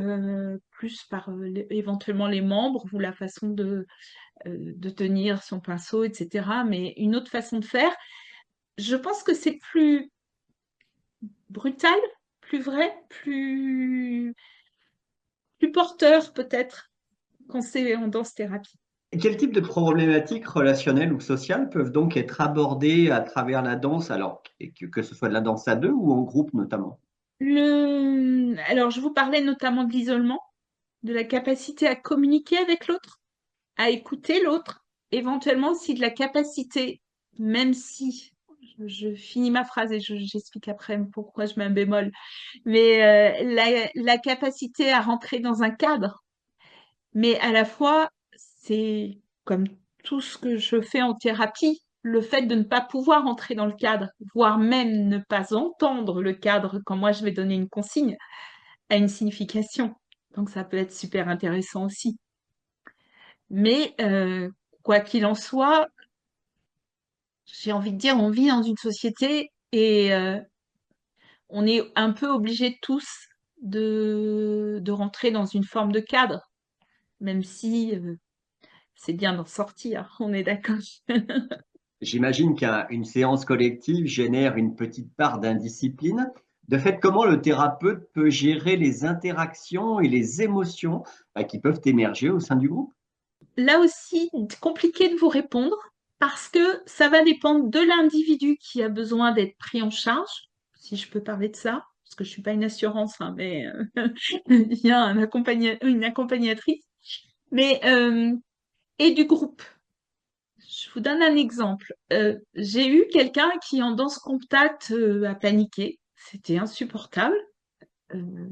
par éventuellement les membres ou la façon de tenir son pinceau, etc. Mais une autre façon de faire, je pense que c'est plus brutal, plus vrai, plus porteur peut-être quand c'est en danse-thérapie. Quel type de problématiques relationnelles ou sociales peuvent donc être abordées à travers la danse, alors que ce soit de la danse à deux ou en groupe notamment? Alors, je vous parlais notamment de l'isolement, de la capacité à communiquer avec l'autre, à écouter l'autre, éventuellement aussi de la capacité, même si je finis ma phrase et j'explique après pourquoi je mets un bémol, mais la capacité à rentrer dans un cadre, mais à la fois, c'est comme tout ce que je fais en thérapie, le fait de ne pas pouvoir entrer dans le cadre, voire même ne pas entendre le cadre quand moi je vais donner une consigne, a une signification. Donc ça peut être super intéressant aussi. Mais quoi qu'il en soit, j'ai envie de dire, on vit dans une société et on est un peu obligés tous de rentrer dans une forme de cadre, même si c'est bien d'en sortir, on est d'accord. J'imagine qu'une séance collective génère une petite part d'indiscipline. De fait, comment le thérapeute peut gérer les interactions et les émotions qui peuvent émerger au sein du groupe? Là aussi, compliqué de vous répondre parce que ça va dépendre de l'individu qui a besoin d'être pris en charge, si je peux parler de ça, parce que je suis pas une assurance, hein, mais il y a une accompagnatrice, mais et du groupe. Je vous donne un exemple. J'ai eu quelqu'un qui, en danse contact, a paniqué. C'était insupportable. Euh,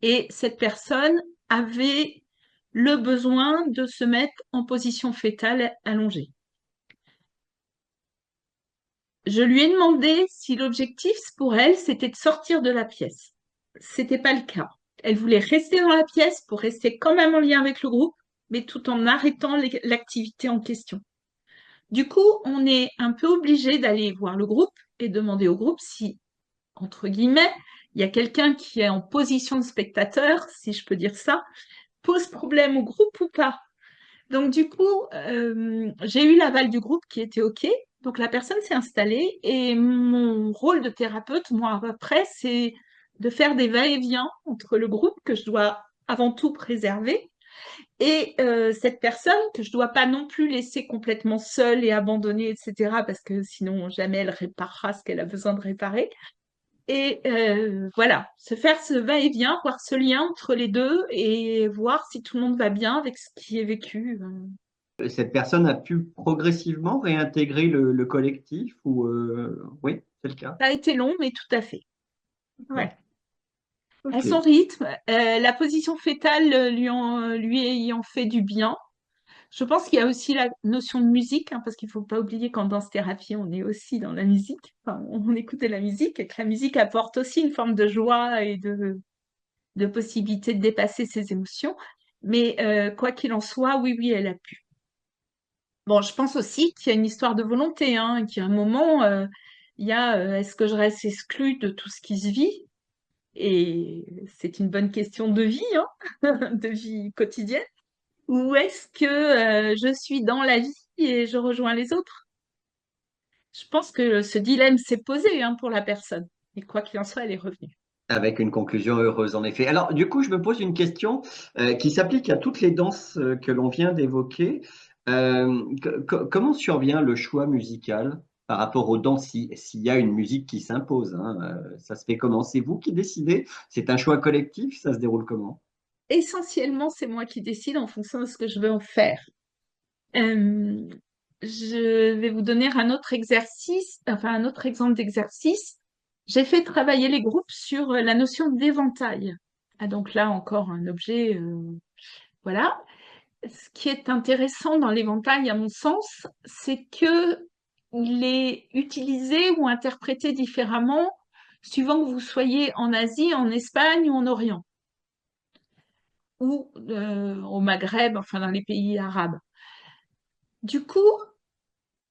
et cette personne avait le besoin de se mettre en position fétale allongée. Je lui ai demandé si l'objectif pour elle, c'était de sortir de la pièce. C'était pas le cas. Elle voulait rester dans la pièce pour rester quand même en lien avec le groupe, mais tout en arrêtant l'activité en question. Du coup, on est un peu obligé d'aller voir le groupe et demander au groupe si, entre guillemets, il y a quelqu'un qui est en position de spectateur, si je peux dire ça, pose problème au groupe ou pas. Donc du coup, j'ai eu l'aval du groupe qui était OK. Donc la personne s'est installée et mon rôle de thérapeute, moi après, c'est de faire des va-et-vient entre le groupe que je dois avant tout préserver et cette personne que je dois pas non plus laisser complètement seule et abandonnée, etc. Parce que sinon jamais elle réparera ce qu'elle a besoin de réparer. Et voilà, se faire ce va-et-vient, voir ce lien entre les deux et voir si tout le monde va bien avec ce qui est vécu. Cette personne a pu progressivement réintégrer le collectif ou oui, c'est le cas. Ça a été long, mais tout à fait. D'accord. Ouais. À Ok. son rythme, la position fétale lui ayant fait du bien. Je pense qu'il y a aussi la notion de musique, hein, parce qu'il ne faut pas oublier qu'en danse-thérapie, on est aussi dans la musique. Enfin, on écoute de la musique et que la musique apporte aussi une forme de joie et de possibilité de dépasser ses émotions. Mais quoi qu'il en soit, oui, oui, elle a pu. Bon, je pense aussi qu'il y a une histoire de volonté, hein, qu'il y a un moment, il y a est-ce que je reste exclue de tout ce qui se vit? Et c'est une bonne question de vie, hein, de vie quotidienne. Ou est-ce que je suis dans la vie et je rejoins les autres? Je pense que ce dilemme s'est posé, hein, pour la personne. Et quoi qu'il en soit, elle est revenue. Avec une conclusion heureuse, en effet. Alors, du coup, je me pose une question qui s'applique à toutes les danses que l'on vient d'évoquer. Comment survient le choix musical par rapport aux danses, s'il y a une musique qui s'impose, hein, ça se fait comment? C'est vous qui décidez? C'est un choix collectif? Ça se déroule comment? Essentiellement, c'est moi qui décide en fonction de ce que je veux en faire. Euh, je vais vous donner un autre exercice, enfin un autre exemple d'exercice. J'ai fait travailler les groupes sur la notion d'éventail. Ah, donc là encore un objet, voilà. Ce qui est intéressant dans l'éventail, à mon sens, c'est que il est utilisé ou interprété différemment suivant que vous soyez en Asie, en Espagne ou en Orient, ou au Maghreb, enfin dans les pays arabes. Du coup,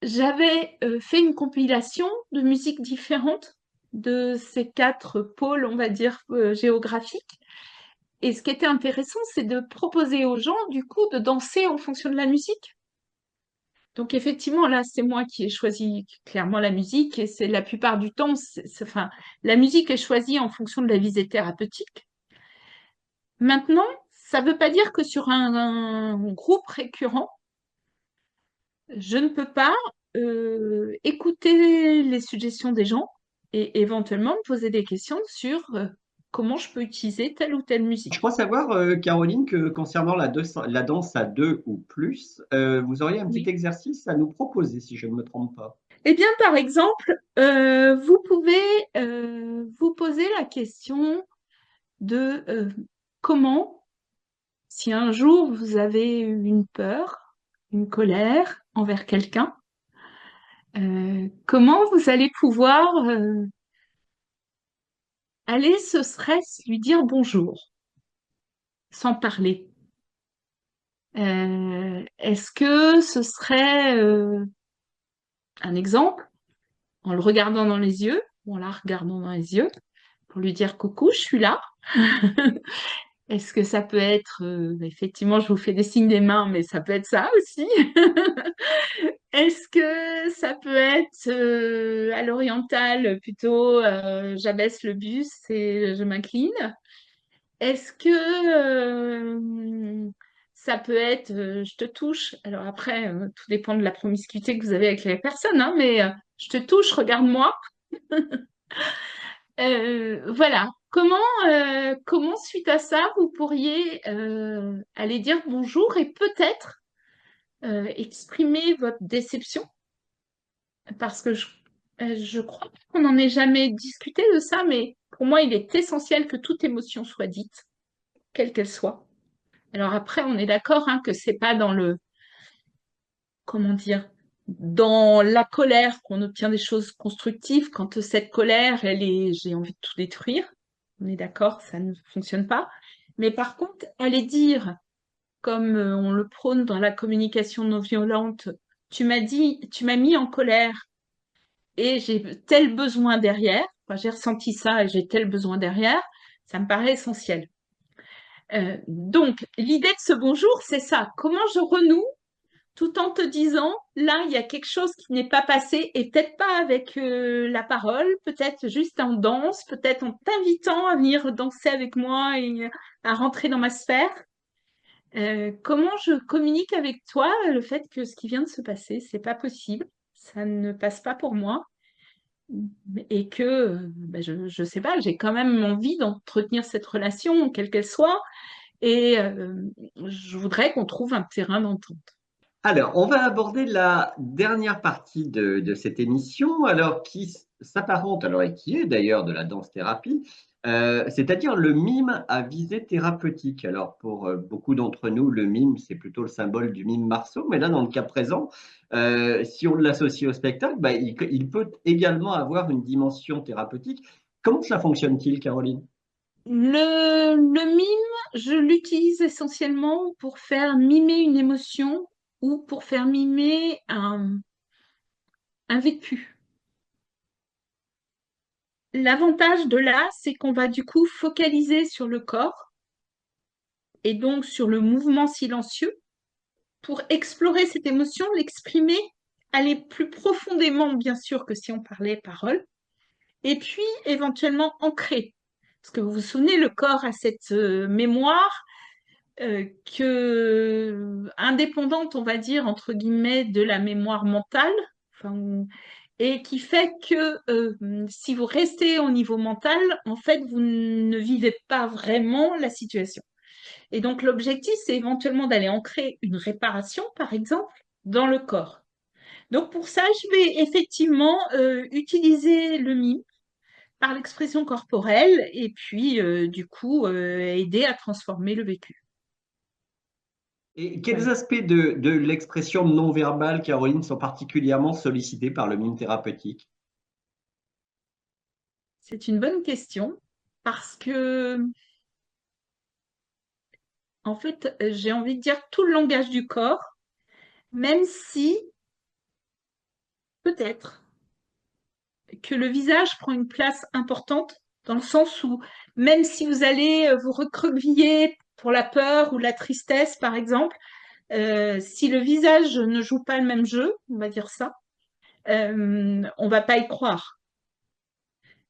j'avais fait une compilation de musiques différentes de ces quatre pôles, on va dire, géographiques. Et ce qui était intéressant, c'est de proposer aux gens, du coup, de danser en fonction de la musique. Donc effectivement, là, c'est moi qui ai choisi clairement la musique et c'est la plupart du temps, enfin, la musique est choisie en fonction de la visée thérapeutique. Maintenant, ça ne veut pas dire que sur un groupe récurrent, je ne peux pas écouter les suggestions des gens et éventuellement me poser des questions sur comment je peux utiliser telle ou telle Je musique. crois savoir, Caroline, que concernant la danse à deux ou plus, vous auriez un petit Oui. exercice à nous proposer, si je ne me trompe pas. Eh bien, par exemple, vous pouvez vous poser la question de comment, si un jour vous avez une peur, une colère envers quelqu'un, comment vous allez pouvoir aller ce stress lui dire bonjour sans parler. Est-ce que ce serait un exemple en le regardant dans les yeux, ou en la regardant dans les yeux, pour lui dire coucou, je suis là. Est-ce que ça peut être, effectivement, je vous fais des signes des mains, mais ça peut être ça aussi. Est-ce que ça peut être à l'oriental, plutôt j'abaisse le buste et je m'incline? Est-ce que ça peut être je te touche? Alors après, tout dépend de la promiscuité que vous avez avec les personnes, hein, mais je te touche, regarde-moi. Voilà. Comment, suite à ça, vous pourriez aller dire bonjour et peut-être exprimer votre déception? Parce que je crois qu'on n'en ait jamais discuté de ça, mais pour moi, il est essentiel que toute émotion soit dite, quelle qu'elle soit. Alors après, on est d'accord, hein, que c'est pas dans le, comment dire, dans la colère qu'on obtient des choses constructives. Quand cette colère, elle est, j'ai envie de tout détruire. On est d'accord, ça ne fonctionne pas. Mais par contre, aller dire, comme on le prône dans la communication non violente, tu m'as mis en colère et j'ai tel besoin derrière. Enfin, j'ai ressenti ça et j'ai tel besoin derrière. Ça me paraît essentiel. Donc, l'idée de ce bonjour, c'est ça. Comment je renoue tout en te disant, là, il y a quelque chose qui n'est pas passé, et peut-être pas avec la parole, peut-être juste en danse, peut-être en t'invitant à venir danser avec moi et à rentrer dans ma sphère. Comment je communique avec toi le fait que ce qui vient de se passer, c'est pas possible, ça ne passe pas pour moi, et que je sais pas, j'ai quand même envie d'entretenir cette relation, quelle qu'elle soit, et je voudrais qu'on trouve un terrain d'entente. Alors, on va aborder la dernière partie de cette émission, alors qui s'apparente, alors et qui est d'ailleurs de la danse-thérapie, c'est-à-dire le mime à visée thérapeutique. Alors, pour beaucoup d'entre nous, le mime, c'est plutôt le symbole du mime Marceau, mais là, dans le cas présent, si on l'associe au spectacle, bah, il peut également avoir une dimension thérapeutique. Comment cela fonctionne-t-il, Caroline? Le mime, je l'utilise essentiellement pour faire mimer une émotion ou pour faire mimer un vécu. L'avantage de là, c'est qu'on va du coup focaliser sur le corps et donc sur le mouvement silencieux pour explorer cette émotion, l'exprimer, aller plus profondément, bien sûr, que si on parlait parole, et puis éventuellement ancrer. Parce que vous vous souvenez, le corps a cette mémoire indépendante, on va dire, entre guillemets, de la mémoire mentale, enfin, et qui fait que si vous restez au niveau mental, en fait, vous ne vivez pas vraiment la situation. Et donc, l'objectif, c'est éventuellement d'aller ancrer une réparation, par exemple, dans le corps. Donc, pour ça, je vais effectivement utiliser le mime par l'expression corporelle et puis, du coup, aider à transformer le vécu. Et quels Voilà. aspects de l'expression non verbale, Caroline, sont particulièrement sollicités par le mime thérapeutique? C'est une bonne question parce que, en fait, j'ai envie de dire tout le langage du corps, même si peut-être que le visage prend une place importante dans le sens où même si vous allez vous recroqueviller pour la peur ou la tristesse, par exemple, si le visage ne joue pas le même jeu, on va dire ça, on va pas y croire.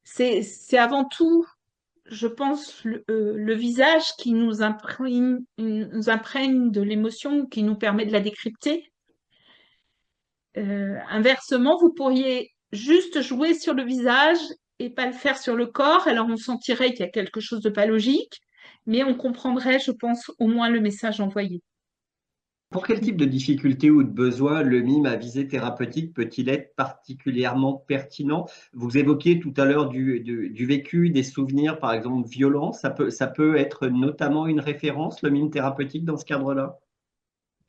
C'est avant tout, je pense, le visage qui nous imprègne de l'émotion, qui nous permet de la décrypter. Inversement, vous pourriez juste jouer sur le visage et pas le faire sur le corps. Alors on sentirait qu'il y a quelque chose de pas logique, mais on comprendrait, je pense, au moins le message envoyé. Pour quel type de difficulté ou de besoin le mime à visée thérapeutique peut-il être particulièrement pertinent? Vous évoquiez tout à l'heure du vécu, des souvenirs, par exemple, violents. Ça peut être notamment une référence, le mime thérapeutique, dans ce cadre-là?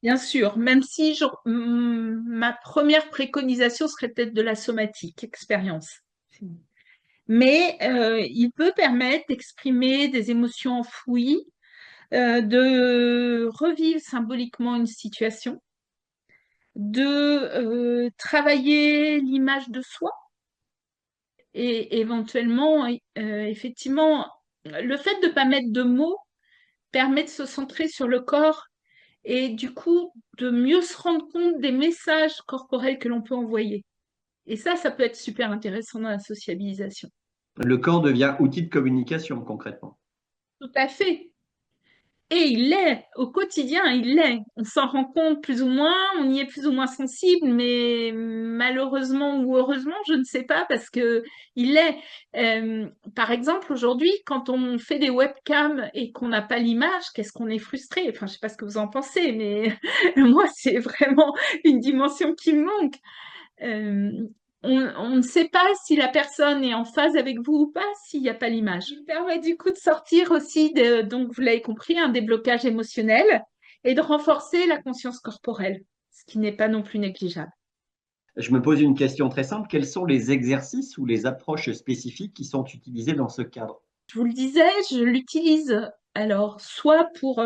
Bien sûr, même si ma première préconisation serait peut-être de la somatique, expérience. Mais il peut permettre d'exprimer des émotions enfouies, de revivre symboliquement une situation, de travailler l'image de soi et éventuellement, effectivement, le fait de ne pas mettre de mots permet de se centrer sur le corps et du coup de mieux se rendre compte des messages corporels que l'on peut envoyer. Et ça peut être super intéressant dans la sociabilisation. Le corps devient outil de communication, concrètement. Tout à fait. Et il l'est, au quotidien, il l'est. On s'en rend compte plus ou moins, on y est plus ou moins sensible, mais malheureusement ou heureusement, je ne sais pas, parce que il l'est. Par exemple, aujourd'hui, quand on fait des webcams et qu'on n'a pas l'image, qu'est-ce qu'on est frustré? Enfin, je ne sais pas ce que vous en pensez, mais moi, c'est vraiment une dimension qui me manque. Euh, on ne sait pas si la personne est en phase avec vous ou pas s'il n'y a pas l'image. Il permet du coup de sortir aussi, donc vous l'avez compris, un déblocage émotionnel et de renforcer la conscience corporelle, ce qui n'est pas non plus négligeable. Je me pose une question très simple. Quels sont les exercices ou les approches spécifiques qui sont utilisés dans ce cadre? Je vous le disais, je l'utilise alors soit pour,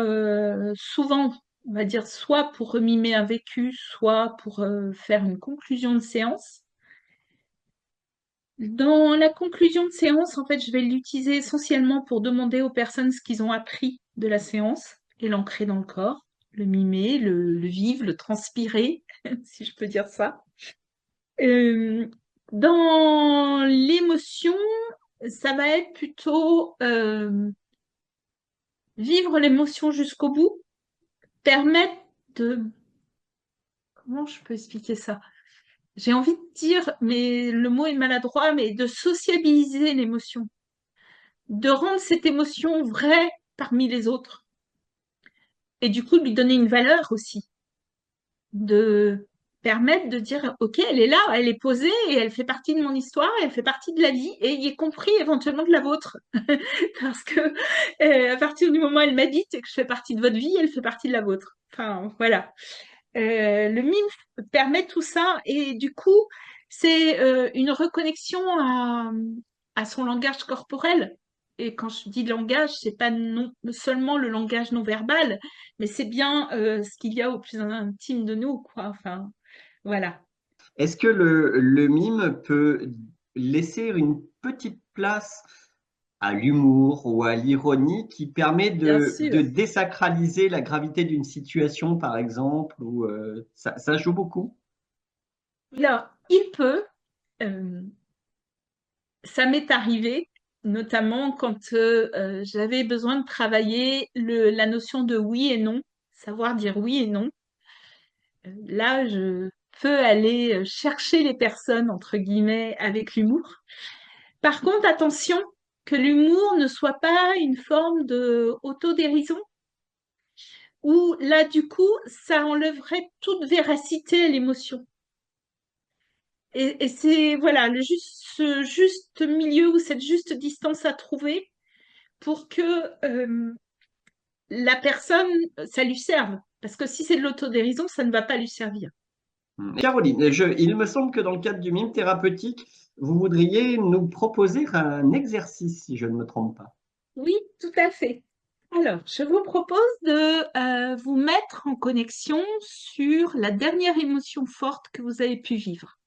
souvent, on va dire, soit pour remimer un vécu, soit pour faire une conclusion de séance. Dans la conclusion de séance, en fait, je vais l'utiliser essentiellement pour demander aux personnes ce qu'ils ont appris de la séance et l'ancrer dans le corps. le mimer, le vivre, le transpirer, si je peux dire ça. Euh, dans l'émotion, ça va être plutôt vivre l'émotion jusqu'au bout, permettre de... Comment je peux expliquer ça? J'ai envie de dire, mais le mot est maladroit, mais de sociabiliser l'émotion, de rendre cette émotion vraie parmi les autres, et du coup de lui donner une valeur aussi, de permettre de dire, OK, elle est là, elle est posée, et elle fait partie de mon histoire, elle fait partie de la vie, et y compris éventuellement de la vôtre. Parce que à partir du moment où elle m'habite et que je fais partie de votre vie, elle fait partie de la vôtre. Enfin, voilà. Le mime permet tout ça et du coup, c'est une reconnexion à son langage corporel. Et quand je dis langage, c'est pas non, seulement le langage non verbal, mais c'est bien ce qu'il y a au plus intime de nous, quoi. Enfin, voilà. Est-ce que le mime peut laisser une petite place à l'humour ou à l'ironie qui permet Bien de sûr. désacraliser la gravité d'une situation, par exemple, ou ça joue beaucoup? Là, il peut, euh, ça m'est arrivé, notamment quand j'avais besoin de travailler la notion de oui et non, savoir dire oui et non. Là, je peux aller chercher les personnes, entre guillemets, avec l'humour. Par contre, attention, que l'humour ne soit pas une forme de autodérision, où là, du coup, ça enlèverait toute véracité à l'émotion. Et c'est, voilà, ce juste milieu ou cette juste distance à trouver pour que la personne, ça lui serve. Parce que si c'est de l'autodérision, ça ne va pas lui servir. Caroline, il me semble que dans le cadre du mime thérapeutique, vous voudriez nous proposer un exercice, si je ne me trompe pas. Oui, tout à fait. Alors, je vous propose de vous mettre en connexion sur la dernière émotion forte que vous avez pu vivre.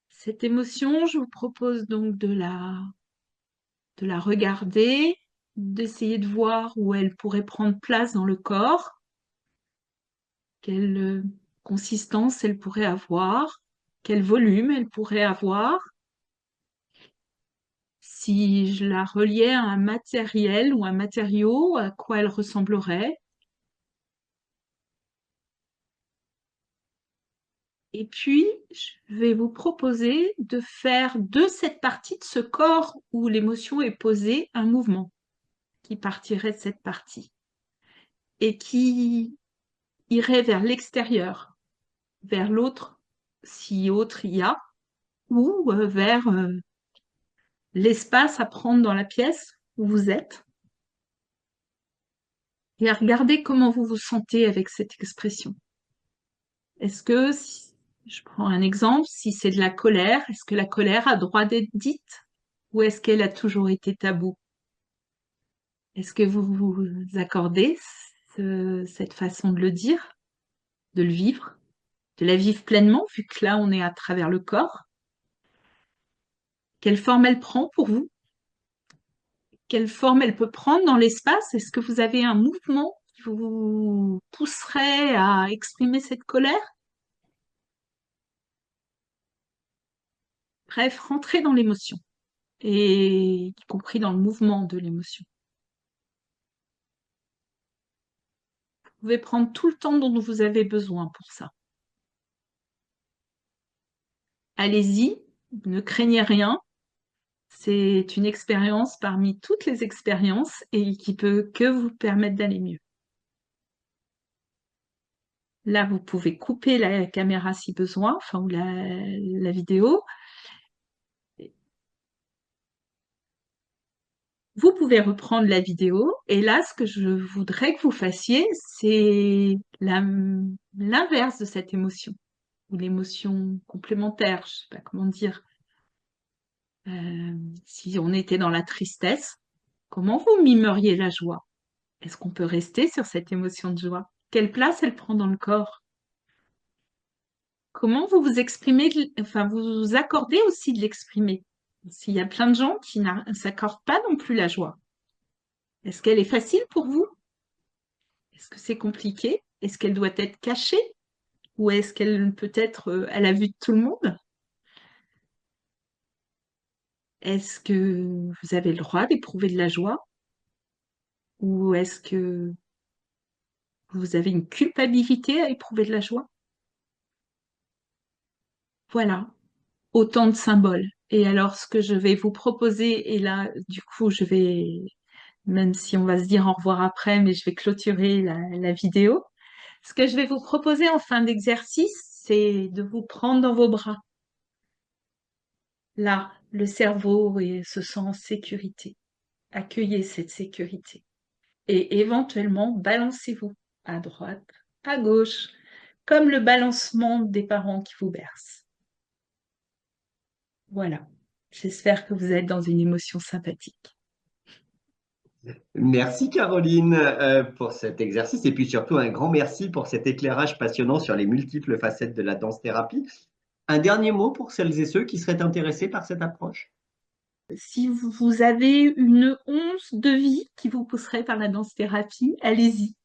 Cette émotion, je vous propose donc de la regarder, d'essayer de voir où elle pourrait prendre place dans le corps, quelle consistance elle pourrait avoir, quel volume elle pourrait avoir. Si je la reliais à un matériel ou un matériau, à quoi elle ressemblerait. Et puis, je vais vous proposer de faire de cette partie de ce corps où l'émotion est posée un mouvement qui partirait de cette partie et qui irait vers l'extérieur, vers l'autre, si autre il y a, ou vers l'espace à prendre dans la pièce où vous êtes et à regarder comment vous vous sentez avec cette expression. Est-ce que, si je prends un exemple, si c'est de la colère, est-ce que la colère a droit d'être dite ou est-ce qu'elle a toujours été taboue? Est-ce que vous vous accordez cette façon de le dire, de le vivre, de la vivre pleinement, vu que là, on est à travers le corps? Quelle forme elle prend pour vous? Quelle forme elle peut prendre dans l'espace? Est-ce que vous avez un mouvement qui vous pousserait à exprimer cette colère? Bref, rentrez dans l'émotion, et y compris dans le mouvement de l'émotion. Vous pouvez prendre tout le temps dont vous avez besoin pour ça. Allez-y, ne craignez rien. C'est une expérience parmi toutes les expériences et qui peut que vous permettre d'aller mieux. Là, vous pouvez couper la caméra si besoin, enfin, ou la vidéo. Vous pouvez reprendre la vidéo et là, ce que je voudrais que vous fassiez, c'est l'inverse de cette émotion ou l'émotion complémentaire, je sais pas comment dire. Si on était dans la tristesse, comment vous mimeriez la joie? Est-ce qu'on peut rester sur cette émotion de joie? Quelle place elle prend dans le corps? Comment vous vous exprimez, enfin, vous vous accordez aussi de l'exprimer? S'il y a plein de gens qui ne s'accordent pas non plus la joie, est-ce qu'elle est facile pour vous? Est-ce que c'est compliqué? Est-ce qu'elle doit être cachée? Ou est-ce qu'elle peut être à la vue de tout le monde? Est-ce que vous avez le droit d'éprouver de la joie? Ou est-ce que vous avez une culpabilité à éprouver de la joie? Voilà, autant de symboles. Et alors, ce que je vais vous proposer, et là, du coup, je vais, même si on va se dire au revoir après, mais je vais clôturer la vidéo. Ce que je vais vous proposer en fin d'exercice, c'est de vous prendre dans vos bras. Là, le cerveau se sent en sécurité. Accueillez cette sécurité. Et éventuellement, balancez-vous à droite, à gauche, comme le balancement des parents qui vous bercent. Voilà. J'espère que vous êtes dans une émotion sympathique. Merci Caroline pour cet exercice et puis surtout un grand merci pour cet éclairage passionnant sur les multiples facettes de la danse-thérapie. Un dernier mot pour celles et ceux qui seraient intéressés par cette approche? Si vous avez une once de vie qui vous pousserait par la danse-thérapie, allez-y.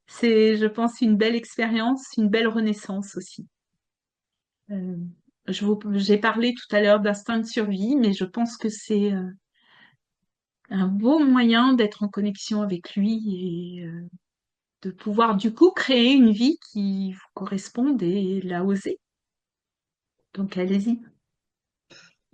C'est, je pense, une belle expérience, une belle renaissance aussi. Euh, j'ai parlé tout à l'heure d'instinct de survie, mais je pense que c'est un beau moyen d'être en connexion avec lui et de pouvoir du coup créer une vie qui vous corresponde et la oser. Donc allez-y.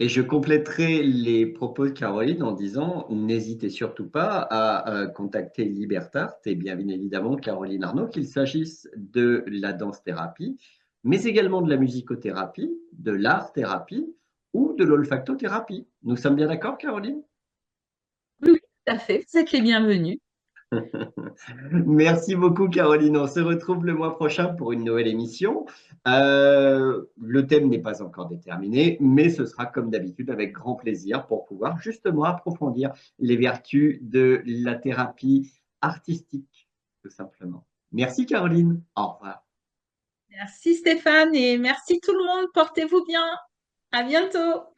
Et je compléterai les propos de Caroline en disant, n'hésitez surtout pas à contacter Libertart et bien évidemment Caroline Arnaud, qu'il s'agisse de la danse-thérapie, mais également de la musicothérapie, de l'art-thérapie ou de l'olfactothérapie. Nous sommes bien d'accord, Caroline? Oui, oui, tout à fait. Vous êtes les bienvenus. Merci beaucoup, Caroline. On se retrouve le mois prochain pour une nouvelle émission. Le thème n'est pas encore déterminé, mais ce sera comme d'habitude avec grand plaisir pour pouvoir justement approfondir les vertus de la thérapie artistique, tout simplement. Merci, Caroline. Au revoir. Merci Stéphane et merci tout le monde. Portez-vous bien. À bientôt.